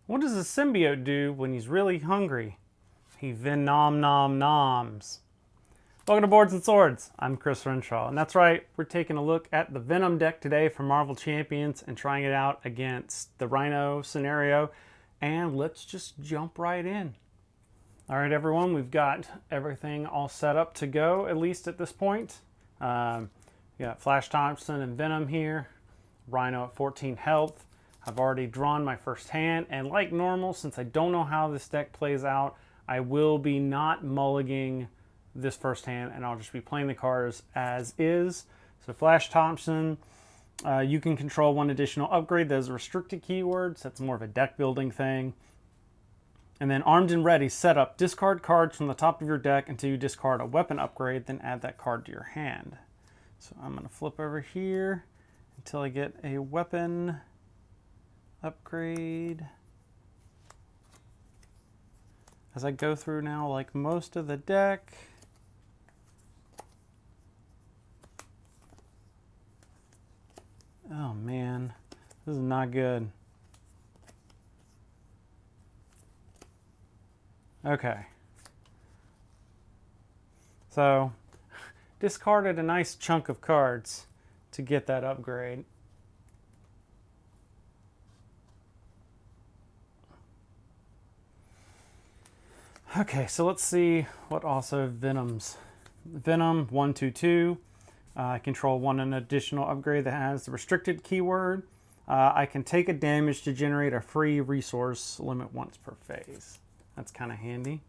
What does a symbiote do when he's really hungry? He Venom nom noms. Welcome to Boards and Swords. I'm Chris Renshaw, and that's right, we're taking a look at the Venom deck today from Marvel Champions and trying it out against the Rhino scenario, and let's just jump right in. All right, everyone, we've got everything all set up to go, at least at this point. We got Flash Thompson and Venom here, Rhino at 14 health. I've already drawn my first hand, and like normal, since I don't know how this deck plays out, I will be not mulliganing this first hand, and I'll just be playing the cards as is. So Flash Thompson, you can control one additional upgrade. There's a restricted keyword, so that's more of a deck building thing. And then Armed and Ready setup, discard cards from the top of your deck until you discard a weapon upgrade, then add that card to your hand. So I'm going to flip over here until I get a weapon upgrade. As I go through now, like most of the deck, oh man, this is not good. Okay. So, discarded a nice chunk of cards to get that upgrade. Okay, so let's see what also Venom's. Venom 1/2/2. I control one an additional upgrade that has the restricted keyword. I can take a damage to generate a free resource limit once per phase. That's kind of handy.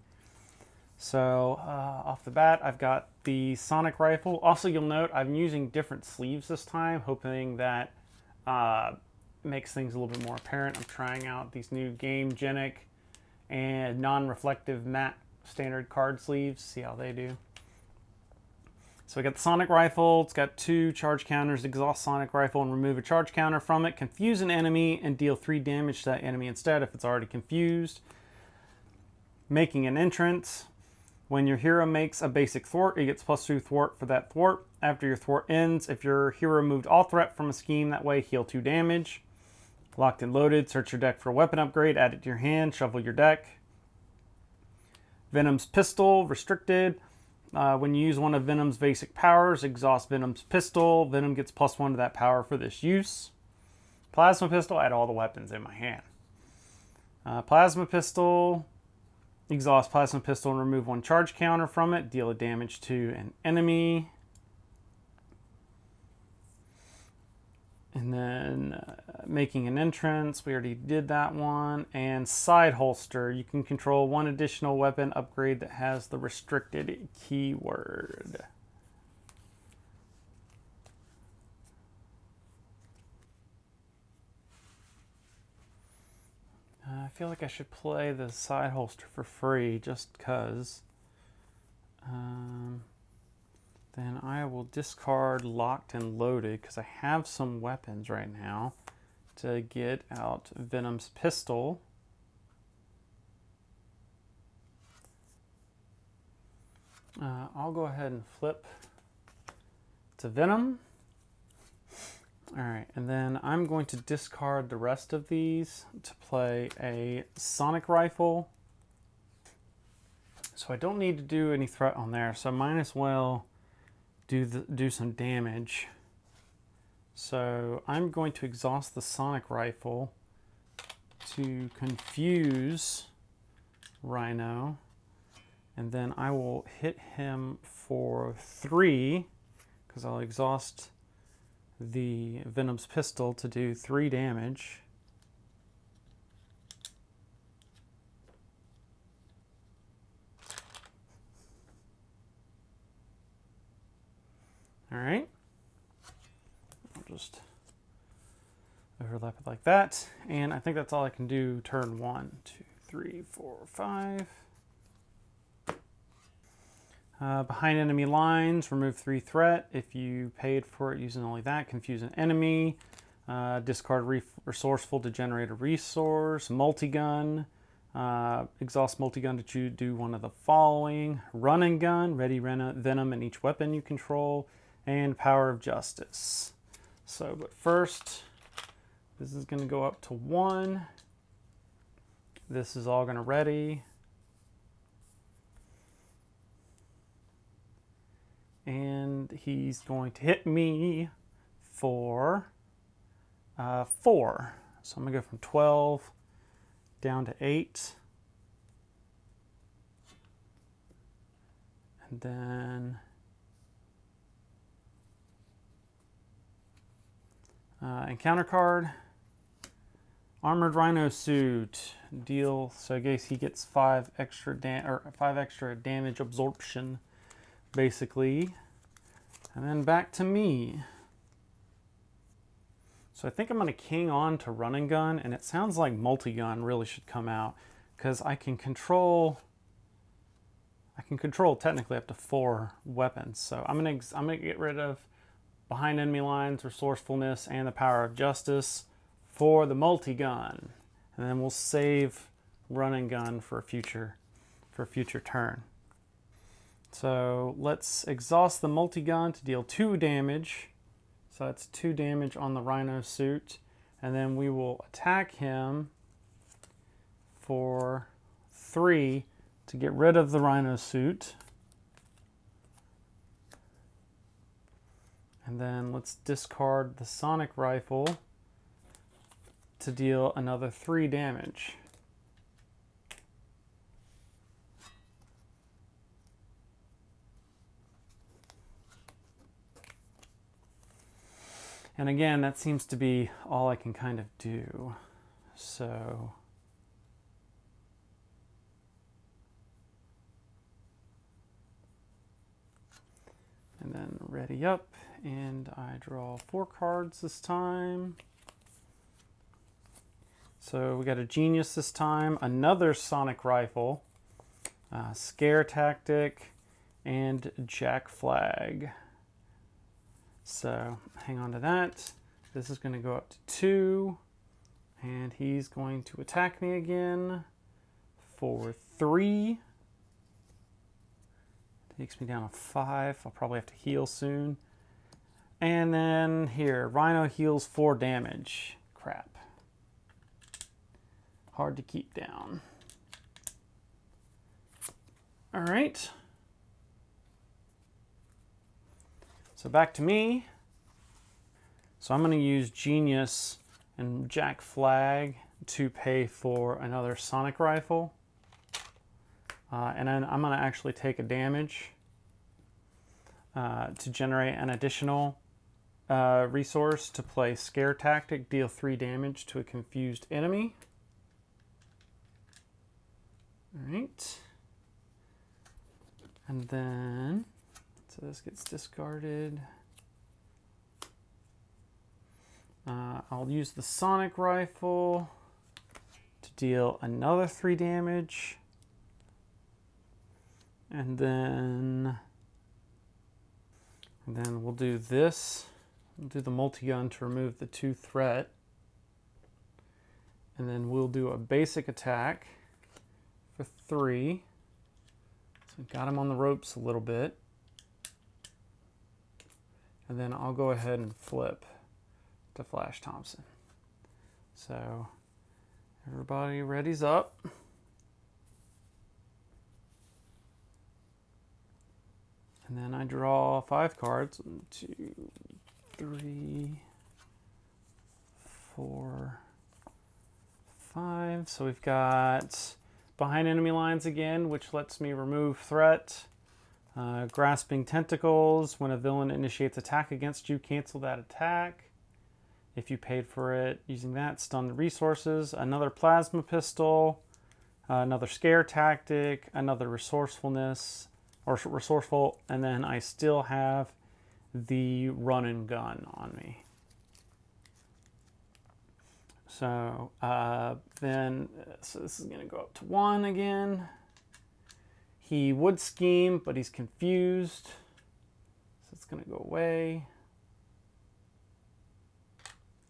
So off the bat, I've got the sonic rifle. Also, you'll note I'm using different sleeves this time, hoping that makes things a little bit more apparent. I'm trying out these new Game Genic and non-reflective matte standard card sleeves, see how they do. So we got the sonic rifle. It's got 2 charge counters. Exhaust sonic rifle and remove a charge counter from it. Confuse an enemy and deal 3 damage to that enemy instead if it's already confused. Making an entrance. When your hero makes a basic thwart, he gets +2 thwart for that thwart. After your thwart ends, if your hero moved all threat from a scheme that way, heal 2 damage. Locked and loaded. Search your deck for a weapon upgrade. Add it to your hand. Shuffle your deck. Venom's pistol. Restricted. When you use one of Venom's basic powers, exhaust Venom's pistol. Venom gets +1 to that power for this use. Plasma pistol. Add all the weapons in my hand. Plasma pistol. Exhaust plasma pistol and remove 1 charge counter from it. Deal a damage to an enemy. And then making an entrance, we already did that one. And side holster, you can control 1 additional weapon upgrade that has the restricted keyword. I feel like I should play the side holster for free just because. Then I will discard Locked and Loaded because I have some weapons right now to get out Venom's pistol. I'll go ahead and flip to Venom. All right, and then I'm going to discard the rest of these to play a sonic rifle. So I don't need to do any threat on there, so I might as well do some damage. So I'm going to exhaust the sonic rifle to confuse Rhino, and then I will hit him for 3 because I'll exhaust the Venom's pistol to do 3 damage. All right, I'll just overlap it like that, and I think that's all I can do turn 1, 2, 3, 4, 5. Behind enemy lines, remove 3 threat. If you paid for it using only that, confuse an enemy. Discard resourceful to generate a resource. Multi-gun. Exhaust multi-gun to do one of the following. Run and gun. Ready Venom in each weapon you control. And Power of Justice. So, but first, this is going to go up to 1. This is all going to ready. And he's going to hit me for 4. So I'm going to go from 12 down to 8. And then encounter card. Armored Rhino suit. Deal. So I guess he gets 5 extra damage absorption, basically. And then back to me. So I think I'm going to king on to run and gun, and it sounds like multi-gun really should come out, because I can control technically up to 4 weapons. So I'm gonna get rid of behind enemy lines, resourcefulness, and the power of justice for the multi-gun, and then we'll save run and gun for a future turn. So let's exhaust the multi-gun to deal 2 damage. So that's 2 damage on the Rhino suit, and then we will attack him for 3 to get rid of the Rhino suit. And then let's discard the sonic rifle to deal another 3 damage. And again, that seems to be all I can kind of do. So and then ready up, and I draw 4 cards this time. So we got a genius this time, another sonic rifle, scare tactic, and jack flag. So hang on to that. This is going to go up to 2, and he's going to attack me again for 3. Takes me down to 5. I'll probably have to heal soon. And then here, Rhino heals 4 damage. Crap. Hard to keep down. All right. So back to me. So I'm going to use Genius and Jack Flag to pay for another sonic rifle. And then I'm going to actually take a damage to generate an additional resource to play Scare Tactic, deal 3 damage to a confused enemy. All right. And then, so this gets discarded. I'll use the sonic rifle to deal another 3 damage. And then we'll do this. We'll do the multi-gun to remove the 2 threat. And then we'll do a basic attack for 3. So got him on the ropes a little bit. And then I'll go ahead and flip to Flash Thompson. So everybody readies up. And then I draw 5 cards. 1, 2, 3, 4, 5. So we've got behind enemy lines again, which lets me remove threat. Grasping Tentacles. When a villain initiates attack against you, cancel that attack. If you paid for it, using that, stun the resources. Another Plasma Pistol. Another Scare Tactic. Another Resourcefulness. Or resourceful, and then I still have the run and gun on me. So so this is going to go up to 1 again. He would scheme, but he's confused, so it's going to go away.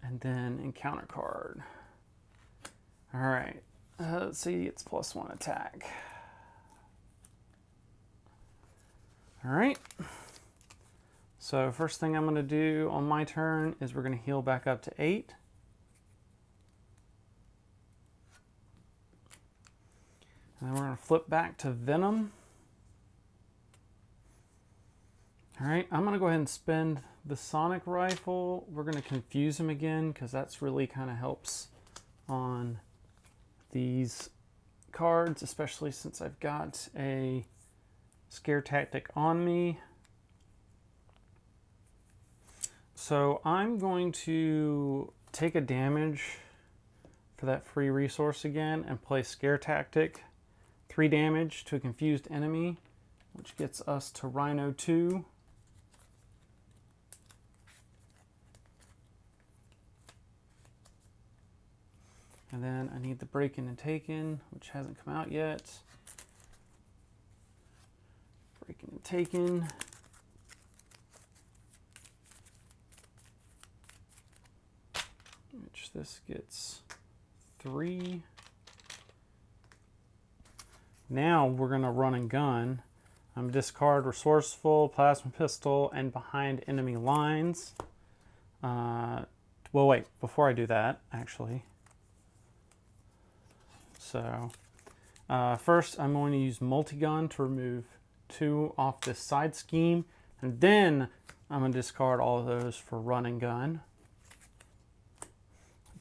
And then encounter card. All right, let's see, it's +1 attack. All right, so first thing I'm going to do on my turn is we're going to heal back up to 8. And then we're going to flip back to Venom. All right, I'm going to go ahead and spend the Sonic Rifle. We're going to confuse him again because that's really kind of helps on these cards, especially since I've got a scare tactic on me. So I'm going to take a damage for that free resource again and play scare tactic. 3 damage to a confused enemy, which gets us to Rhino 2. And then I need the Breaking and Taken, which hasn't come out yet. Breaking and Taken. Which this gets 3. Now we're going to run and gun. Discard Resourceful, Plasma Pistol, and Behind Enemy Lines. Well, wait, before I do that, actually. So, first I'm going to use Multi-Gun to remove 2 off this side scheme. And then I'm going to discard all of those for Run and Gun.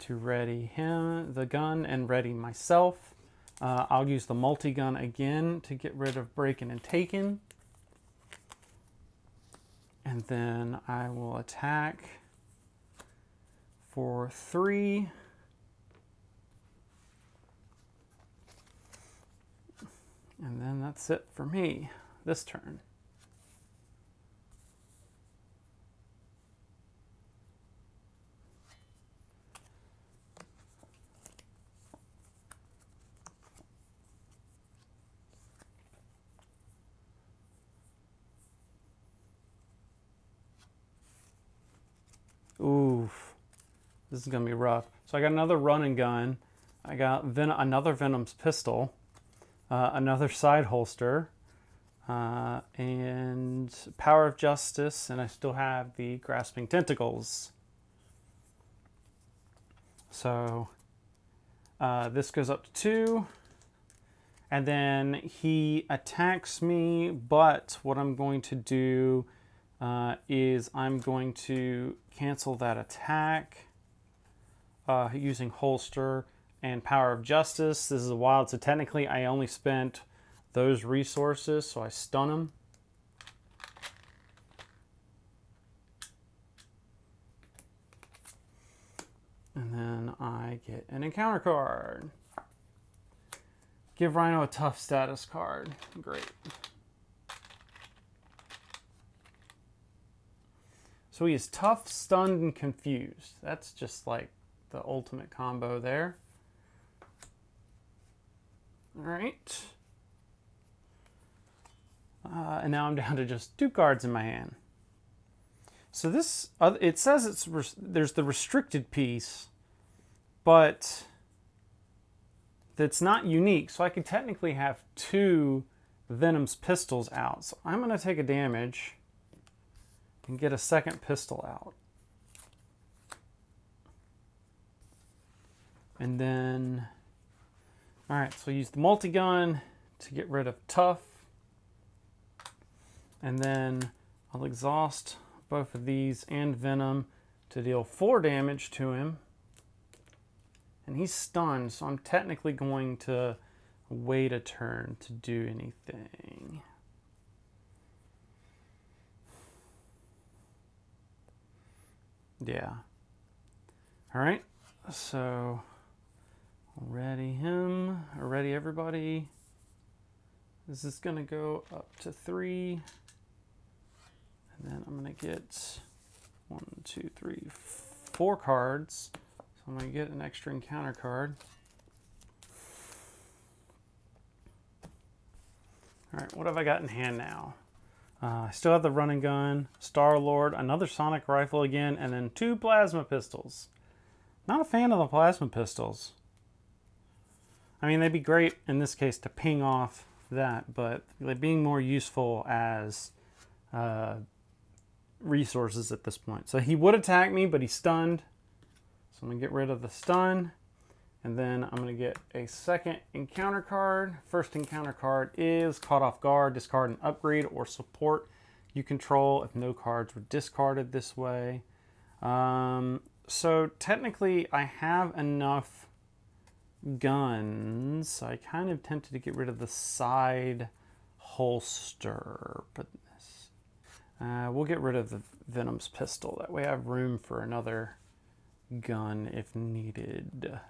To ready him, the gun, and ready myself. I'll use the Multi-Gun again to get rid of Breaking and Taken. And then I will attack for 3. And then that's it for me this turn. Oof, this is gonna be rough. So I got another Run and Gun. I got another Venom's pistol, another side holster, and Power of Justice, and I still have the Grasping Tentacles. So this goes up to 2, and then he attacks me, but what I'm going to do is I'm going to cancel that attack using holster and Power of Justice. This is a wild, so technically I only spent those resources, so I stun him. And then I get an encounter card. Give Rhino a tough status card. Great. So he is tough, stunned, and confused. That's just like the ultimate combo there. All right. And now I'm down to just 2 cards in my hand. So this, it says there's the restricted piece, but that's not unique. So I could technically have 2 Venom's pistols out. So I'm going to take a damage and get a second pistol out. And then, all right, so use the Multi-Gun to get rid of Tough. And then I'll exhaust both of these and Venom to deal 4 damage to him. And he's stunned, so I'm technically going to wait a turn to do anything. Yeah. All right, so ready him, or ready everybody. This is gonna go up to 3. And then I'm gonna get 1, 2, 3, 4 cards. So I'm gonna get an extra encounter card. All right, what have I got in hand now? I still have the Run and Gun, Star-Lord, another Sonic Rifle again, and then 2 Plasma Pistols. Not a fan of the Plasma Pistols. I mean, they'd be great in this case to ping off that, but they're being more useful as resources at this point. So he would attack me, but he's stunned. So I'm going to get rid of the stun. And then I'm going to get a second encounter card. First encounter card is Caught Off Guard. Discard an upgrade or support you control if no cards were discarded this way. So technically I have enough guns. So I kind of tempted to get rid of the side holster. But this, we'll get rid of the Venom's pistol. That way I have room for another gun if needed.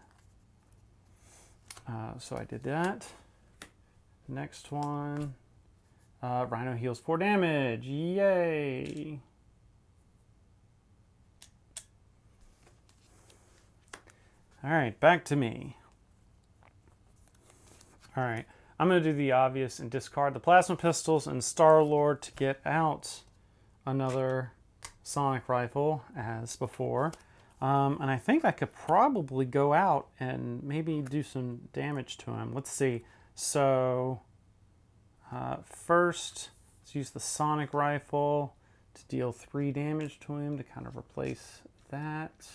So I did that. Next one. Rhino heals 4 damage. Yay! Alright, back to me. Alright, I'm going to do the obvious and discard the plasma pistols and Star-Lord to get out another sonic rifle as before. And I think I could probably go out and maybe do some damage to him. Let's see. So first, let's use the sonic rifle to deal 3 damage to him to kind of replace that.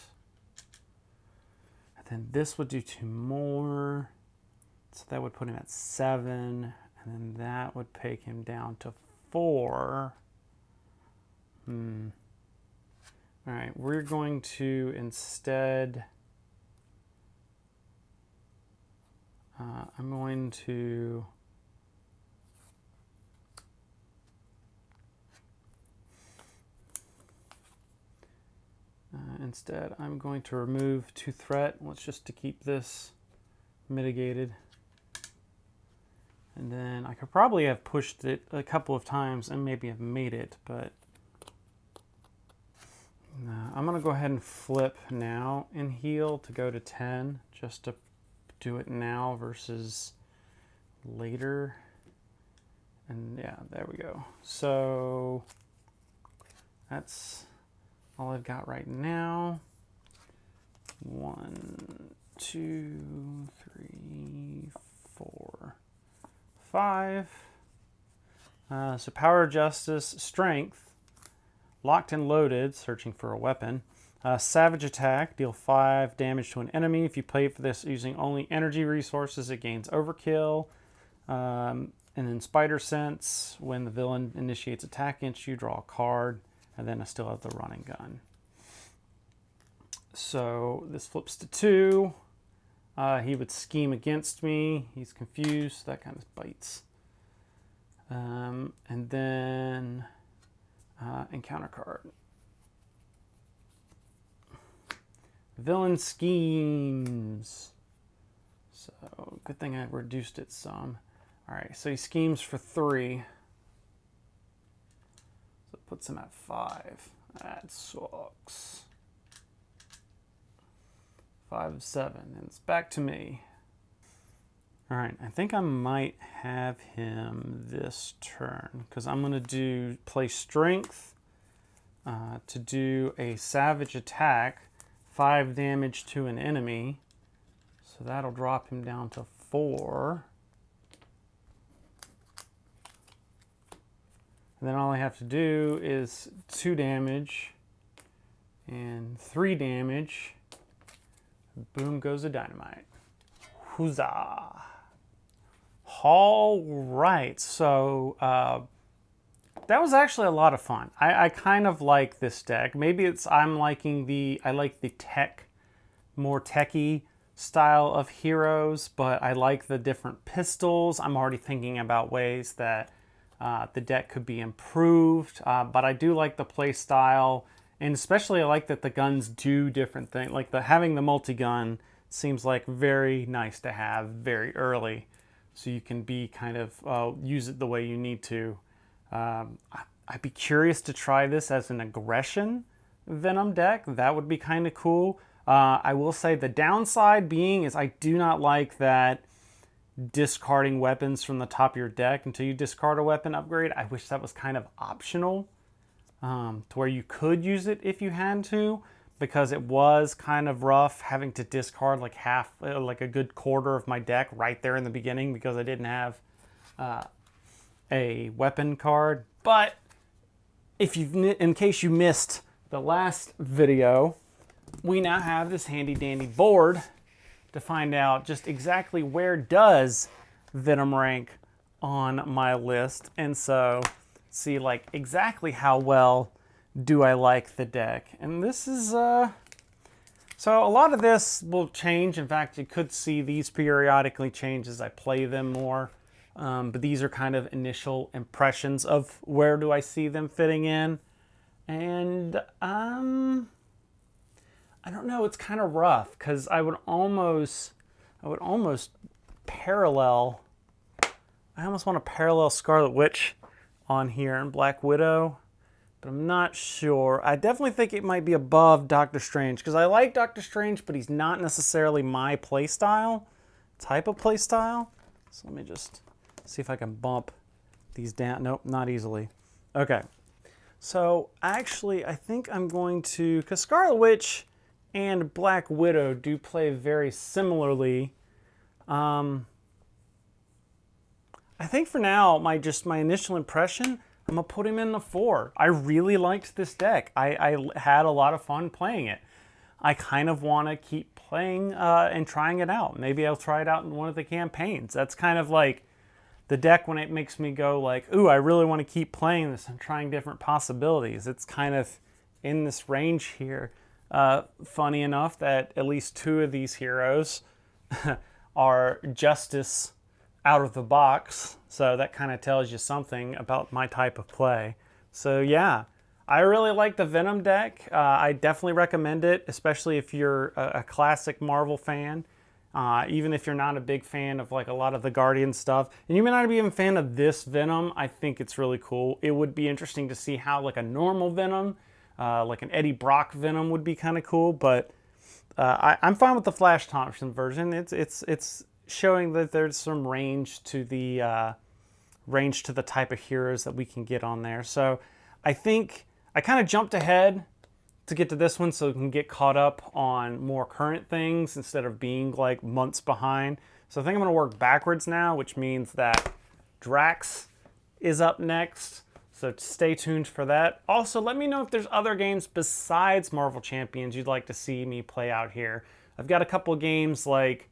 And then this would do 2 more. So that would put him at 7. And then that would take him down to 4. All right, we're going to instead, I'm going to remove 2 threat. Let's just to keep this mitigated. And then I could probably have pushed it a couple of times and maybe have made it, but I'm going to go ahead and flip now and heal to go to 10 just to do it now versus later. And yeah, there we go. So that's all I've got right now. 1, 2, 3, 4, 5. So power, justice, strength. Locked and loaded, searching for a weapon. Savage attack, deal 5 damage to an enemy. If you play for this using only energy resources, it gains overkill. And then spider sense, when the villain initiates attack against you, draw a card. And then I still have the running gun. So this flips to 2. He would scheme against me. He's confused. That kind of bites. And then encounter card. Villain schemes. So good thing I reduced it some. All right, so he schemes for 3. So it puts him at 5. That sucks. 5 of 7, and it's back to me. All right, I think I might have him this turn because I'm going to play strength to do a savage attack, 5 damage to an enemy. So that'll drop him down to 4. And then all I have to do is 2 damage and 3 damage. Boom goes the dynamite. Huzzah! All right, so that was actually a lot of fun. I kind of like this deck. Maybe it's I like the more techy style of heroes, but I like the different pistols. I'm already thinking about ways that the deck could be improved, but I do like the play style, and especially I like that the guns do different things. Like having the multi-gun seems like very nice to have very early. So you can be kind of use it the way you need to. I'd be curious to try this as an aggression Venom deck. That would be kind of cool. I will say the downside being is I do not like that discarding weapons from the top of your deck until you discard a weapon upgrade. I wish that was kind of optional to where you could use it if you had to, because it was kind of rough having to discard like like a good quarter of my deck right there in the beginning because I didn't have a weapon card. But in case you missed the last video, we now have this handy dandy board to find out just exactly where does Venom rank on my list. And so see like exactly how well do I like the deck. And this is, so a lot of this will change. In fact, you could see these periodically change as I play them more. But these are kind of initial impressions of where do I see them fitting in. And I don't know, it's kind of rough because I would almost parallel, I almost want to parallel Scarlet Witch on here and Black Widow, but I'm not sure. I definitely think it might be above Doctor Strange because I like Doctor Strange, but he's not necessarily my type of play style. So let me just see if I can bump these down. Nope, not easily. Okay. So actually, I think I'm going to, because Scarlet Witch and Black Widow do play very similarly. I think for now, my initial impression, I'm going to put him in the 4. I really liked this deck. I had a lot of fun playing it. I kind of want to keep playing and trying it out. Maybe I'll try it out in one of the campaigns. That's kind of like the deck when it makes me go like, ooh, I really want to keep playing this and trying different possibilities. It's kind of in this range here. Funny enough that at least 2 of these heroes are Justice out of the box, so that kind of tells you something about my type of play. So yeah, I really like the Venom deck. I definitely recommend it, especially if you're a classic Marvel fan. Even if you're not a big fan of like a lot of the Guardian stuff, and you may not be even a fan of this Venom, I think it's really cool. It would be interesting to see how like a normal Venom, like an Eddie Brock Venom would be kind of cool, but I'm fine with the Flash Thompson version. It's showing that there's some range to the type of heroes that we can get on there. So I think I kind of jumped ahead to get to this one so we can get caught up on more current things instead of being like months behind. So I think I'm going to work backwards now, which means that Drax is up next. So stay tuned for that. Also, let me know if there's other games besides Marvel Champions you'd like to see me play out here. I've got a couple of games like,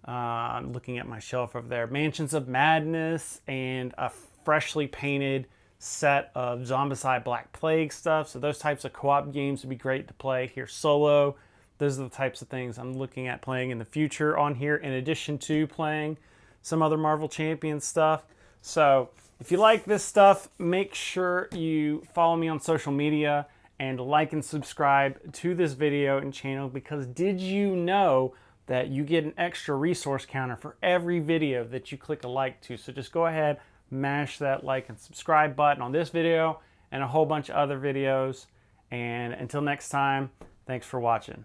I'm looking at my shelf over there, Mansions of Madness and a freshly painted set of Zombicide Black Plague stuff. So those types of co-op games would be great to play here solo. Those are the types of things I'm looking at playing in the future on here, in addition to playing some other Marvel Champions stuff. So if you like this stuff, make sure you follow me on social media and like and subscribe to this video and channel, because did you know that you get an extra resource counter for every video that you click a like to? So just go ahead, mash that like and subscribe button on this video and a whole bunch of other videos. And until next time, thanks for watching.